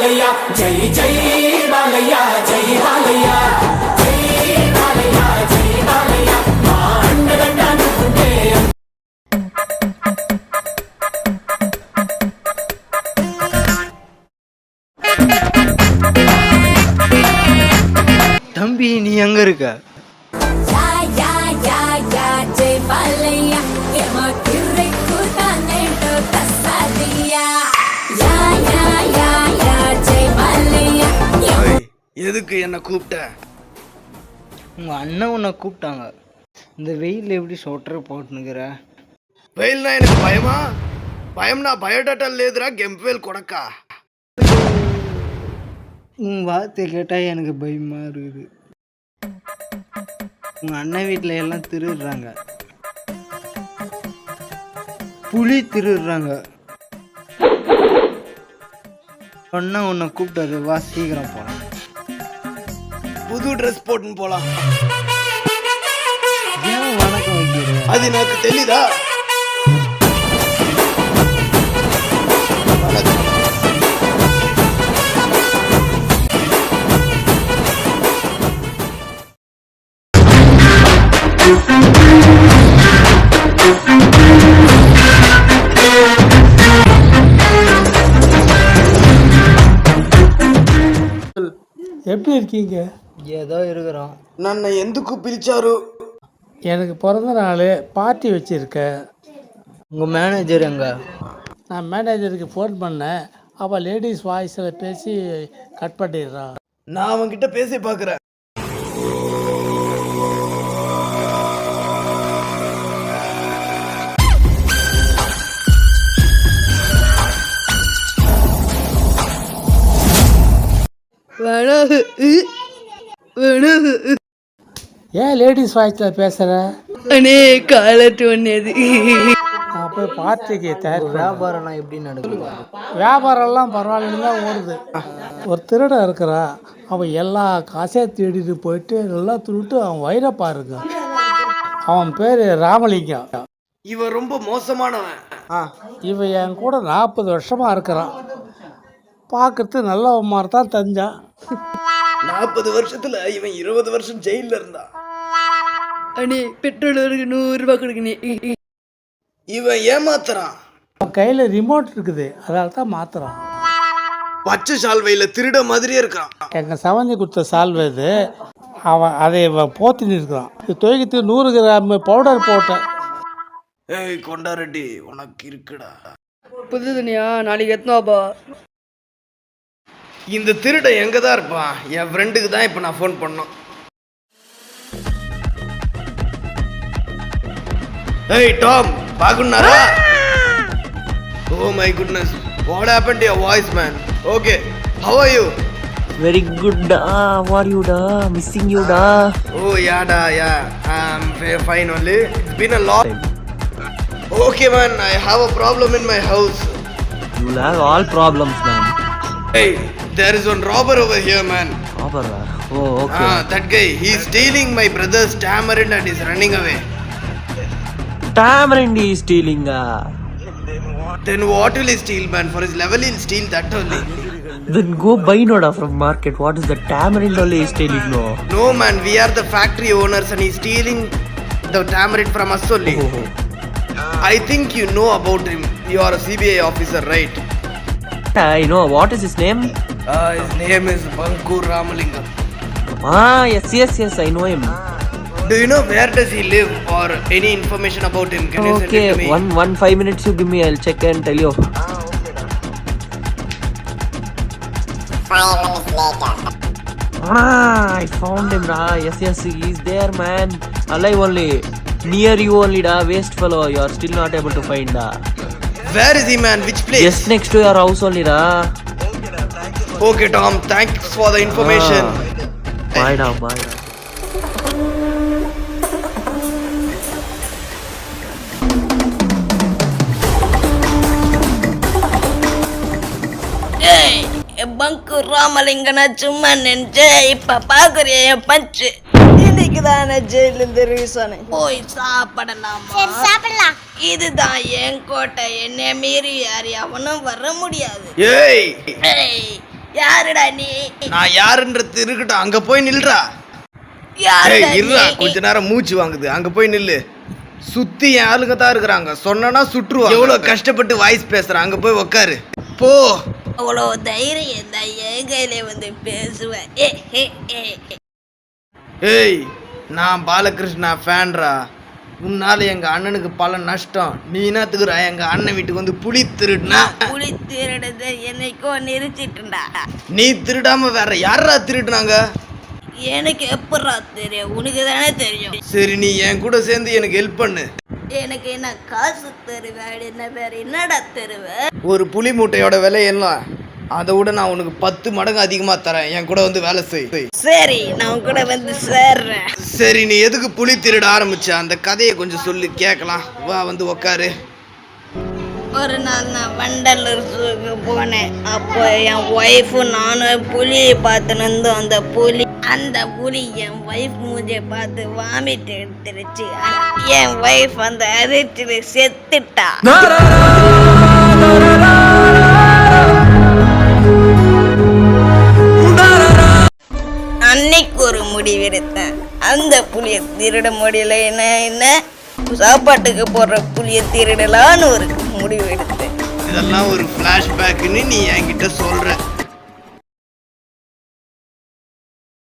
बालैया जय जय बालैया जय बालैया जय बालैया जय बालैया मांडगंडानुंटे தம்பி நீ எங்க இருக்க? எதுக்கு என்ன கூப்பிட்ட? உங்க அண்ணன் உன்னை கூப்பிட்டாங்க. இந்த வெயில் எப்படி சொட்டர் போட்டுனுக்கிற? வெயில்னா எனக்கு பயமா? பயம்னா பயோடாட்டா లేదురా గెంపేల్ కొడక. உன் வார்த்தை கேட்டால் எனக்கு பயமா இருக்குது. உங்க அண்ணன் வீட்டில் எல்லாம் திருடுறாங்க, புலி திருடுறாங்க. அண்ணா உன்னை கூப்பிட்டாரு, வா சீக்கிரம் போகலாம். புது ட்ரெஸ் போட்டுன்னு போலாம். ஏன் வணக்கம் வைக்கிற? அது எனக்கு தெரியுதா? எப்படி இருக்கீங்க? ஏதோ இருக்கிறோம். నన్ను ఎందుకు పిలిచారు? எனக்கு பிறந்த நாள் பார்ட்டி வச்சுருக்கேன். உங்கள் மேனேஜர் எங்க? நான் மேனேஜருக்கு ஃபோன் பண்ணேன், அவள் லேடிஸ் வாய்ஸில் பேசி கட் பண்ணிடுறான். நான் அவன்கிட்ட பேசி பார்க்குறேன். ஏன் லேடிஸ் வாய்ஸில் பேசுகிற? அண்ணே காலட்டு ஒன்னது. நான் போய் பார்ட்டிக்கு தயார். வியாபாரம்லாம் எப்படி நடக்குது? வியாபாரம்லாம் பரவாயில்ல தான் ஓடுது. ஒரு திருடன் இருக்கிறான், அவன் எல்லா காசையும் தேடிட்டு போயிட்டு நல்லா திருட்டு அவன் வயிறப்பா இருக்கான். அவன் பேர் ராமலிங்கம். இவன் ரொம்ப மோசமானவன். இவன் என் கூட 40 வருஷமாக இருக்கிறான். பார்க்கறது நல்ல மாதிரி தான் தெரிஞ்சான். 40 வருஷத்துல இவன் 20 வருஷம் ஜெயில இருந்தான். அண்ணே பெட்ரோல் ஒரு 100 ரூபாய் கொடுக்கணே. இவன் ஏமாத்துறான். அவன் கையில் ரிமோட் இருக்குது, அதனால தான் மாத்துறான். பச்சை சால்வையில திருட மாதிரியே இருக்கான். எங்கள் சவந்தி கொடுத்த சால்வை இது. அவன் அதை போத்தின்னு இருக்கிறான். இது துவைக்கத்து 100 கிராம் பவுடர் போட்டேன். ஏய் கொண்டாரெட்டி, உனக்கு இருக்குடா. புது துணியா நாளைக்கு எத்தனாப்பா? இந்த திருட எங்க தான் இருப்பான்? என் ஃப்ரெண்டுக்கு தான் இப்போ நான் ஃபோன் பண்ணோம். ஏய் டாம், பாக்குனாரா? Oh my goodness, what happened to your voice man? Okay, how are you? Very good da. How are you da? Missing you da. Oh yeah da, yeah. I'm fine only. It's been a long. Okay man, I have a problem in my house. You'll have all problems, man. Hey, there is one robber over here, man. Robber? Oh, okay. That guy, he's stealing my brother's tamarind and is running away. Tamarind is stealing. Then what will he steal, man? For his level, he'll steal that only. Then go buy noda from market. What is the tamarind only is stealing? No. No, man. We are the factory owners, and he's stealing the tamarind from us only. Oh. I think you know about him. You are a CBI officer, right? I know. What is his name? His name is Bankur Ramalingam. Yes. I know him. Do you know where does he live or any information about him? Can you send it to me? One 5 minutes you give me. I'll check and tell you. 5 minutes later. I found him da. Yes, he is there, man. Alive only. Near you only da. Waste fellow. You are still not able to find da. Where is he, man? Which place? Just next to your house only da. Okay, Tom. Thanks for the information. Bye da. பங்கு ராமலிங்கனா சும்மா நினைச்சு இப்ப பாக்குறிய என் பஞ்சு. இன்னைக்கு தானே ஜெயில இருந்து release ஆனேன். போய் சாப்பிடலாமா? சாப்பிடலாம். இதுதான் என் கோட்டை, என்னை மீறி யார் அவனும் வர முடியாது. ஏய், யாருடா நீ? நான் யாருன்றது இருக்கட்டும், அங்க போய் நில்றா. யாருடா இருடா, நீ? கொஞ்ச நேரம் மூச்சு வாங்குது, அங்க போய் நில்லு. சுத்தி என் ஆளுங்க தான் இருக்கிறாங்க, சொன்னா சுற்றுவா. எவ்வளவு கஷ்டப்பட்டு வாய்ஸ் பேசுறான், அங்க போய் உக்காரு போ. அவ்வளோ தைரியம் தான் என் கையில வந்து பேசுவேன். ஏய், நான் பாலகிருஷ்ணா ஃபேன்ரா. உன்னால எங்க அண்ணனுக்கு பல நஷ்டம். நீ என்னத்துக்குறா எங்க அண்ணன் வீட்டுக்கு வந்து புலி திருடுனா? புலி திருடுறத என்னைக்கோ நிறுத்திட்டுண்டா. நீ திருடாம வேற யாரா திருடுனாங்க? எனக்கு எப்படா தெரியும்? உனக்கு தானே தெரியும். சரி, நீ என் கூட சேர்ந்து எனக்கு ஹெல்ப் பண்ணு. எனக்கு என்ன காசு தருவேன்? என்ன வேற என்னடா தருவேன்? ஒரு புலி மூட்டையோட விலை என்ன? அதை விட நான் உனக்கு 10 மடங்கு அதிகமா தரேன். என் கூட வந்து வேலை செய். சரி, நான் உன் கூட வந்து சேர்றேன். சரி, நீ எதுக்கு புலி திருட ஆரம்பிச்ச? அந்த கதையை கொஞ்சம் சொல்லி கேட்கலாம். வா, வந்து உக்காரு. ஒரு நாள் நான் வண்டலூர் ஜூக்கு போனேன். அப்போ என் ஒய்ஃபும் நானும் புலியை பார்த்துன்னு இருந்தோம். அந்த புலி என் ஒய்ஃப் மூஞ்சியை பார்த்து வாமிட் எடுத்துருச்சு. என் ஒய்ஃப் அந்த அதிர்ச்சியில் செத்துட்டா. அன்னைக்கு ஒரு முடிவெடுத்தேன். அந்த புளியை திருட முடியல, என்ன சாப்பாட்டுக்கு போடுற புளியை திருடலான்னு ஒரு முடிவு எடுத்தேன். இதெல்லாம் ஒரு ஃப்ளாஷ்பேக்குன்னு நீ என்கிட்ட சொல்ற.